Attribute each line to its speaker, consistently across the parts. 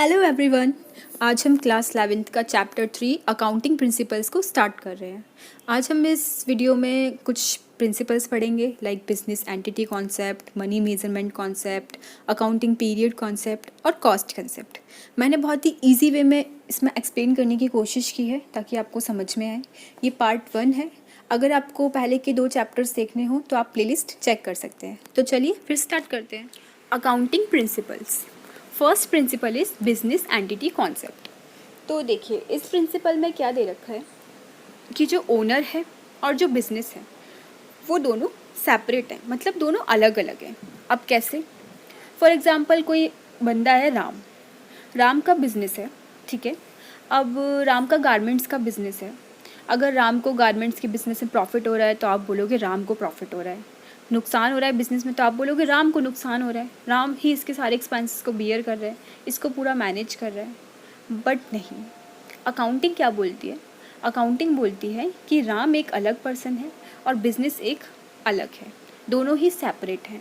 Speaker 1: Hello everyone. आज हम class 11th का चैप्टर 3 अकाउंटिंग प्रिंसिपल्स को स्टार्ट कर रहे हैं। आज हम इस वीडियो में कुछ प्रिंसिपल्स पढ़ेंगे like business entity concept, money measurement concept, accounting period concept और कॉस्ट कॉन्सेप्ट। मैंने बहुत ही ईजी वे में इसमें एक्सप्लेन करने की कोशिश की है ताकि आपको समझ में आए। ये पार्ट 1 है। अगर आपको पहले के 2 चैप्टर्स देखने हो तो आप प्लेलिस्ट चेक कर सकते हैं। तो चलिए फिर स्टार्ट करते हैं। Accounting principles. First principle is business entity concept. तो देखिए इस प्रिंसिपल में क्या दे रखा है कि जो ओनर है और जो बिजनेस है वो दोनों सेपरेट हैं, मतलब दोनों अलग अलग हैं। अब कैसे? फॉर एग्जांपल कोई बंदा है राम का बिजनेस है, ठीक है। अब राम का गारमेंट्स का बिजनेस है। अगर राम को गारमेंट्स के बिजनेस में प्रॉफिट हो रहा है तो आप बोलोगे राम को प्रॉफिट हो रहा है। नुकसान हो रहा है बिजनेस में तो आप बोलोगे राम को नुकसान हो रहा है, राम ही इसके सारे एक्सपेंसेस को बियर कर रहा है, इसको पूरा मैनेज कर रहा है। बट नहीं, अकाउंटिंग क्या बोलती है? अकाउंटिंग बोलती है कि राम एक अलग पर्सन है और बिजनेस एक अलग है, दोनों ही सेपरेट हैं।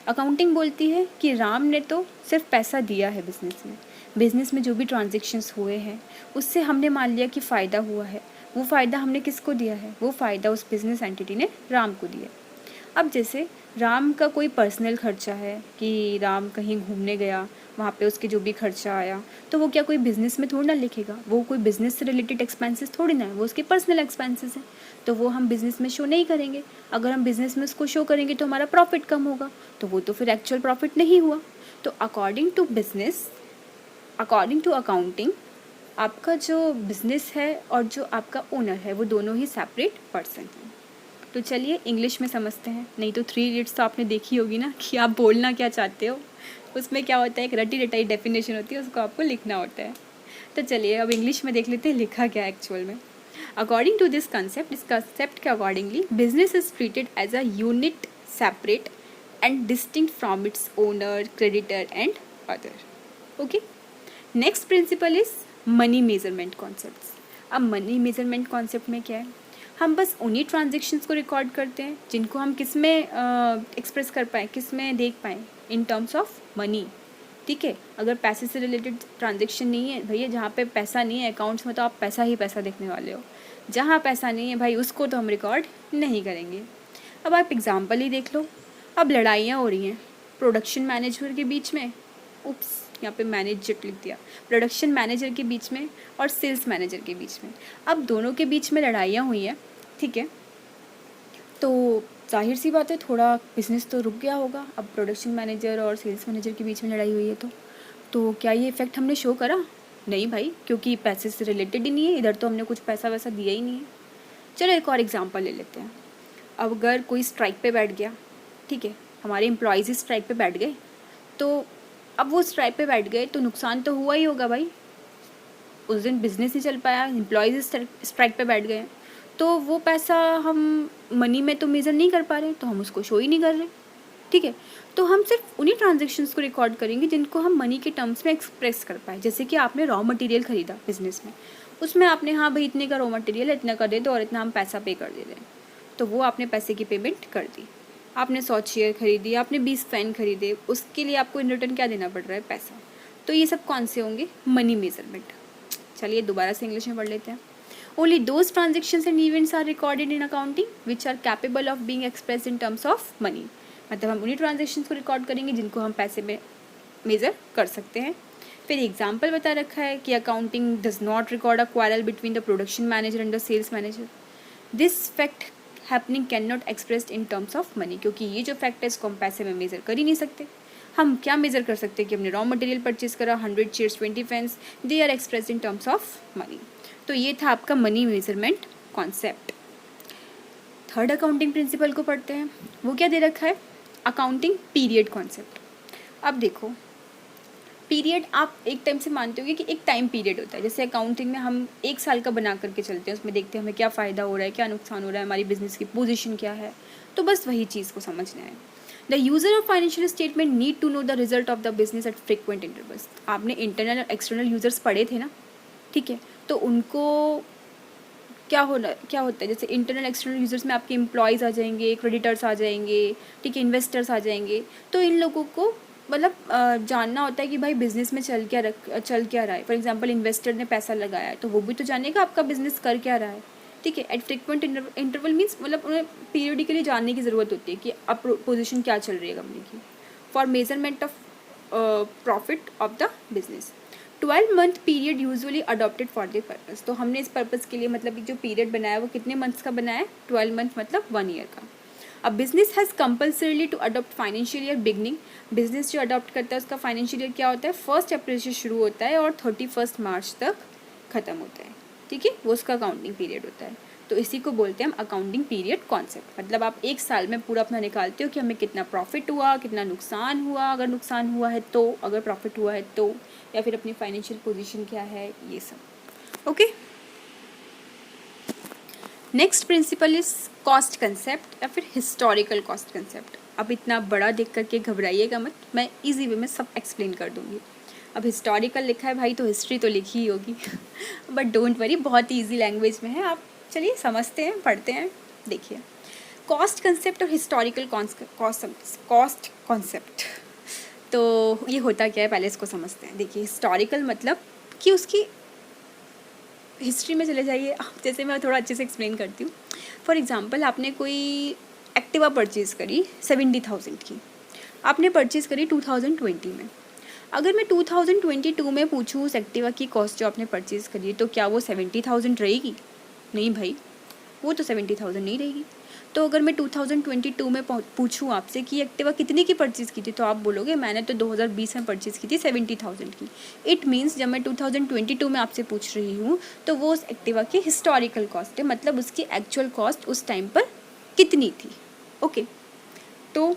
Speaker 1: अकाउंटिंग बोलती है कि राम ने तो सिर्फ पैसा दिया है बिजनेस में जो भी ट्रांजेक्शन्स हुए हैं उससे हमने मान लिया कि फ़ायदा हुआ है। वो फ़ायदा हमने किसको दिया है? वो फ़ायदा उस बिज़नेस एंटिटी ने राम को दिया। अब जैसे राम का कोई पर्सनल खर्चा है कि राम कहीं घूमने गया, वहाँ पे उसके जो भी खर्चा आया, तो वो क्या कोई बिज़नेस में थोड़ी ना लिखेगा? वो कोई बिज़नेस से रिलेटेड एक्सपेंसेस थोड़ी ना है, वो उसके पर्सनल एक्सपेंसेस हैं। तो वो हम बिज़नेस में शो नहीं करेंगे। अगर हम बिज़नेस में उसको शो करेंगे तो हमारा प्रॉफिट कम होगा, तो वो तो फिर एक्चुअल प्रॉफिट नहीं हुआ। तो अकॉर्डिंग टू अकाउंटिंग, आपका जो बिज़नेस है और जो आपका ओनर है वो दोनों ही सेपरेट पर्सन हैं। तो चलिए इंग्लिश में समझते हैं। नहीं तो 3 इडियट्स तो आपने देखी होगी ना कि आप बोलना क्या चाहते हो। उसमें क्या होता है, एक रटी रटाई डेफिनेशन होती है, उसको आपको लिखना होता है। तो चलिए अब इंग्लिश में देख लेते हैं लिखा क्या है एक्चुअल में। अकॉर्डिंग टू दिस कंसेप्ट, इस कंसेप्ट के accordingly business is treated as a unit separate and distinct from its owner, creditor and other. Okay. Next principle is money measurement concepts. अब मनी मेजरमेंट कॉन्सेप्ट में क्या है? हम बस उन्हीं transactions को रिकॉर्ड करते हैं जिनको हम किस में एक्सप्रेस कर पाएँ, किस में देख पाएँ, इन टर्म्स ऑफ मनी। ठीक है। अगर पैसे से रिलेटेड ट्रांजेक्शन नहीं है भैया, जहाँ पे पैसा नहीं है अकाउंट्स में तो आप पैसा ही पैसा देखने वाले हो। जहाँ पैसा नहीं है भाई उसको तो हम रिकॉर्ड नहीं करेंगे। अब आप एग्जाम्पल ही देख लो। अब लड़ाइयाँ हो रही हैं प्रोडक्शन मैनेजर के बीच में, उप्स यहाँ पे मैनेजर लिख दिया, प्रोडक्शन मैनेजर के बीच में और सेल्स मैनेजर के बीच में। अब दोनों के बीच में लड़ाइयाँ हुई हैं, ठीक है। तो जाहिर सी बात है थोड़ा बिजनेस तो रुक गया होगा। अब प्रोडक्शन मैनेजर और सेल्स मैनेजर के बीच में लड़ाई हुई है तो क्या ये इफ़ेक्ट हमने शो करा? नहीं भाई, क्योंकि पैसे से रिलेटेड ही नहीं है, इधर तो हमने कुछ पैसा वैसा दिया ही नहीं है। चलो एक और एग्जांपल ले लेते हैं। अब अगर कोई स्ट्राइक पे बैठ गया, ठीक है, हमारे एम्प्लॉयज़ स्ट्राइक पे बैठ गए, तो अब वो स्ट्राइक पे बैठ गए तो नुकसान तो हुआ ही होगा भाई। उस दिन बिजनेस नहीं चल पाया, एम्प्लॉयज़ स्ट्राइक पे बैठ गए, तो वो पैसा हम मनी में तो मेज़र नहीं कर पा रहे, तो हम उसको शो ही नहीं कर रहे, ठीक है। तो हम सिर्फ उन्हीं ट्रांजेक्शन्स को रिकॉर्ड करेंगे जिनको हम मनी के टर्म्स में एक्सप्रेस कर पाए। जैसे कि आपने रॉ मटेरियल ख़रीदा बिजनेस में, उसमें आपने हाँ भाई इतने का रॉ मटेरियल है, इतना का दे दो और इतना हम पैसा पे कर दे रहे हैं, तो वो आपने पैसे की पेमेंट कर दी। आपने 100 चेयर खरीदी, आपने 20 फैन खरीदे, उसके लिए आपको इन रिटर्न क्या देना पड़ रहा है? पैसा। तो ये सब कौन से होंगे? Money measurement. चलिए दोबारा से इंग्लिश में पढ़ लेते हैं। Only those transactions and events are recorded in accounting which are capable of being expressed in terms of money। मतलब हम उन्हीं ट्रांजेक्शन्स को रिकॉर्ड करेंगे जिनको हम पैसे में मेज़र कर सकते हैं। फिर एग्जाम्पल बता रखा है कि accounting does not record a quarrel between the production manager and the sales manager. This fact happening can not expressed in terms of money. क्योंकि ये जो फैक्ट है इसको हम पैसे में मेज़र कर ही नहीं सकते। हम क्या मेज़र कर सकते हैं कि हमने रॉ मटेरियल परचेज करा, 100 chairs, 20 fans, they are expressed in terms of money. तो ये था आपका money measurement concept. Third accounting principle को पढ़ते हैं। वो क्या दे रखा है? Accounting period concept. अब देखो, पीरियड आप एक टाइम से मानते होगे कि एक टाइम पीरियड होता है। जैसे अकाउंटिंग में हम 1 साल का बना करके चलते हैं, उसमें देखते हैं हमें क्या फ़ायदा हो रहा है, क्या नुकसान हो रहा है, हमारी बिजनेस की पोजीशन क्या है। तो बस वही चीज़ को समझना है। The user of financial statement need to know the result of the business at frequent intervals. आपने इंटरनल और एक्सटर्नल यूज़र्स पढ़े थे ना, ठीक है। तो उनको क्या होता है, जैसे इंटरनल एक्सटर्नल यूज़र्स में आपके एम्प्लॉयज़ आ जाएंगे, क्रेडिटर्स आ जाएंगे, ठीक है, इन्वेस्टर्स आ जाएंगे। तो इन लोगों को मतलब जानना होता है कि भाई बिज़नेस में चल क्या रहा है। फॉर एग्जांपल इन्वेस्टर ने पैसा लगाया है तो वो भी तो जानेगा आपका बिज़नेस कर क्या रहा है, ठीक है। एट फ्रिक्वेंट इंटरवल मीन्स मतलब उन्हें पीरियडिकली जानने की ज़रूरत होती है कि अब पोजीशन क्या चल रही है कंपनी की, for measurement of profit of the business. 12 month period usually adopted for the purpose. तो हमने इस पर्पज़ के लिए मतलब जो पीरियड बनाया वो कितने मंथ्स का बनाया है, 12 मंथ मतलब 1 ईयर का। अब business has compulsorily to adopt financial year beginning. Business जो अडॉप्ट करता है उसका फाइनेंशियल ईयर क्या होता है, 1 अप्रैल से शुरू होता है और 31 मार्च तक ख़त्म होता है, ठीक है। वो उसका अकाउंटिंग पीरियड होता है। तो इसी को बोलते हैं हम अकाउंटिंग पीरियड कॉन्सेप्ट। मतलब आप एक साल में पूरा अपना निकालते हो कि हमें कितना प्रॉफिट हुआ, कितना नुकसान हुआ, अगर नुकसान हुआ है तो, अगर प्रॉफिट हुआ है तो, या फिर अपनी फाइनेंशियल पोजीशन क्या है, ये सब। Okay, next principle is cost concept या फिर हिस्टोरिकल कॉस्ट कंसेप्ट। अब इतना बड़ा देख करके घबराइएगा मत, मैं इजी वे में सब एक्सप्लेन कर दूंगी। अब हिस्टोरिकल लिखा है भाई तो हिस्ट्री तो लिखी ही होगी बट डोंट वरी, बहुत ही ईजी लैंग्वेज में है। आप चलिए समझते हैं, पढ़ते हैं। देखिए, कॉस्ट कंसेप्ट और हिस्टोरिकल कॉस्ट कॉन्सेप्ट, तो ये होता क्या है पहले इसको समझते हैं। देखिए, हिस्टोरिकल मतलब कि उसकी हिस्ट्री में चले जाइए। जैसे मैं थोड़ा अच्छे से एक्सप्लेन करती हूँ। फॉर एग्जांपल, आपने कोई एक्टिवा परचेज़ करी 70,000 की, आपने परचेज़ करी 2020 में। अगर मैं 2022 में पूछूँ उस एक्टिवा की कॉस्ट जो आपने परचेज़ करी है, तो क्या वो 70,000 रहेगी? नहीं भाई, वो तो 70,000 नहीं रहेगी। तो अगर मैं 2022 में पूछूँ आपसे कि एक्टिवा कितने की परचेज़ की थी, तो आप बोलोगे मैंने तो 2020 में परचेज़ की थी 70,000 की। इट मीन्स जब मैं 2022 में आपसे पूछ रही हूँ तो वो उस एक्टिवा की हिस्टोरिकल कॉस्ट है, मतलब उसकी एक्चुअल कॉस्ट उस टाइम पर कितनी थी। ओके, तो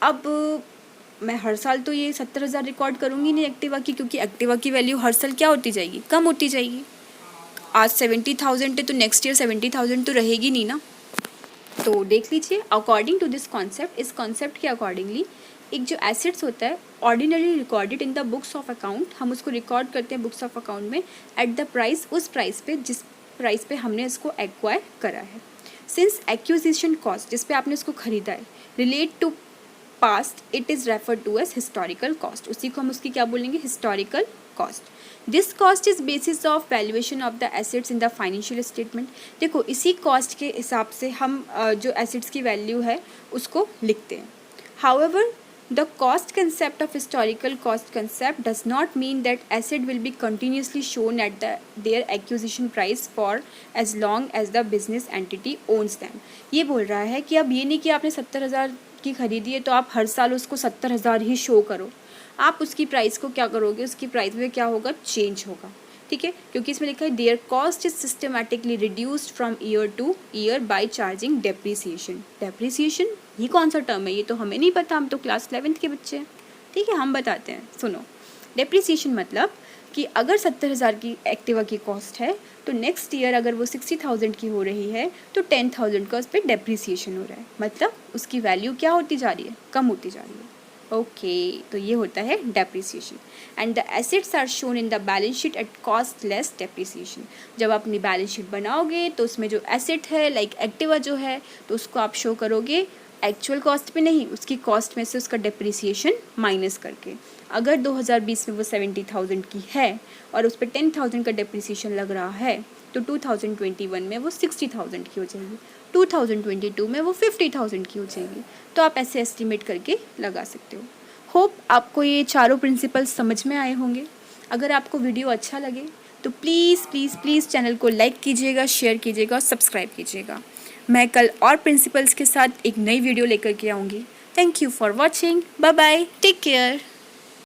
Speaker 1: अब मैं हर साल तो ये 70,000 रिकॉर्ड करूँगी नहीं एक्टिवा की, क्योंकि एक्टिवा की वैल्यू हर साल क्या होती जाएगी, कम होती जाएगी। आज 70,000 है तो नेक्स्ट ईयर 70,000 तो रहेगी नहीं ना। तो देख लीजिए, अकॉर्डिंग टू दिस कॉन्सेप्ट, इस कॉन्सेप्ट के अकॉर्डिंगली एक जो एसेट्स होता है ordinary recorded in the books of account, हम उसको रिकॉर्ड करते हैं बुक्स ऑफ अकाउंट में एट द प्राइस, उस प्राइस पे जिस प्राइस पे हमने इसको एक्वायर करा है। सिंस एक्विजिशन कॉस्ट, जिस पे आपने इसको खरीदा है, relate to past, it is refer to as historical cost. उसी को हम उसकी क्या बोलेंगे, historical cost. This cost is basis of valuation of the assets in the financial statement. देखो, इसी कॉस्ट के हिसाब से हम जो एसेट्स की वैल्यू है उसको लिखते हैं। However, the cost concept of historical cost concept does not mean that asset will be continuously shown at their acquisition price for as long as the business entity owns them. ये बोल रहा है कि अब ये नहीं कि आपने 70,000 की खरीदी है तो आप हर साल उसको 70,000 ही शो करो। आप उसकी प्राइस को क्या करोगे, उसकी प्राइस में क्या होगा, चेंज होगा, ठीक है। क्योंकि इसमें लिखा है their cost is systematically reduced from year to year by charging depreciation. Depreciation ये कौन सा टर्म है, ये तो हमें नहीं पता, हम तो क्लास 11th के बच्चे हैं, ठीक है। हम बताते हैं, सुनो। डेप्रिसिएशन मतलब कि अगर 70,000 की एक्टिवा की कॉस्ट है तो नेक्स्ट ईयर अगर वो 60,000 की हो रही है तो 10,000 का उस पर डेप्रिसिएशन हो रहा है, मतलब उसकी वैल्यू क्या होती जा रही है, कम होती जा रही है। ओके, तो ये होता है depreciation. And the assets are shown in the balance sheet at cost less depreciation. जब आप अपनी बैलेंस शीट बनाओगे तो उसमें जो एसेट है लाइक एक्टिवा जो है तो उसको आप शो करोगे एक्चुअल कॉस्ट पे नहीं, उसकी कॉस्ट में से उसका डेप्रिसिएशन माइनस करके। अगर 2020 में वो 70,000 की है और उस पर 10,000 का डेप्रिसिएशन लग रहा है तो 2021 में वो 60,000 की हो जाएगी, 2022 में वो 50,000 की हो जाएगी। तो आप ऐसे एस्टिमेट करके लगा सकते हो। होप आपको ये चारों प्रिंसिपल्स समझ में आए होंगे। अगर आपको वीडियो अच्छा लगे तो प्लीज़ प्लीज़ प्लीज़ चैनल को लाइक कीजिएगा, शेयर कीजिएगा और सब्सक्राइब कीजिएगा। मैं कल और प्रिंसिपल्स के साथ एक नई वीडियो लेकर के आऊँगी। Thank you for watching, bye bye, take care.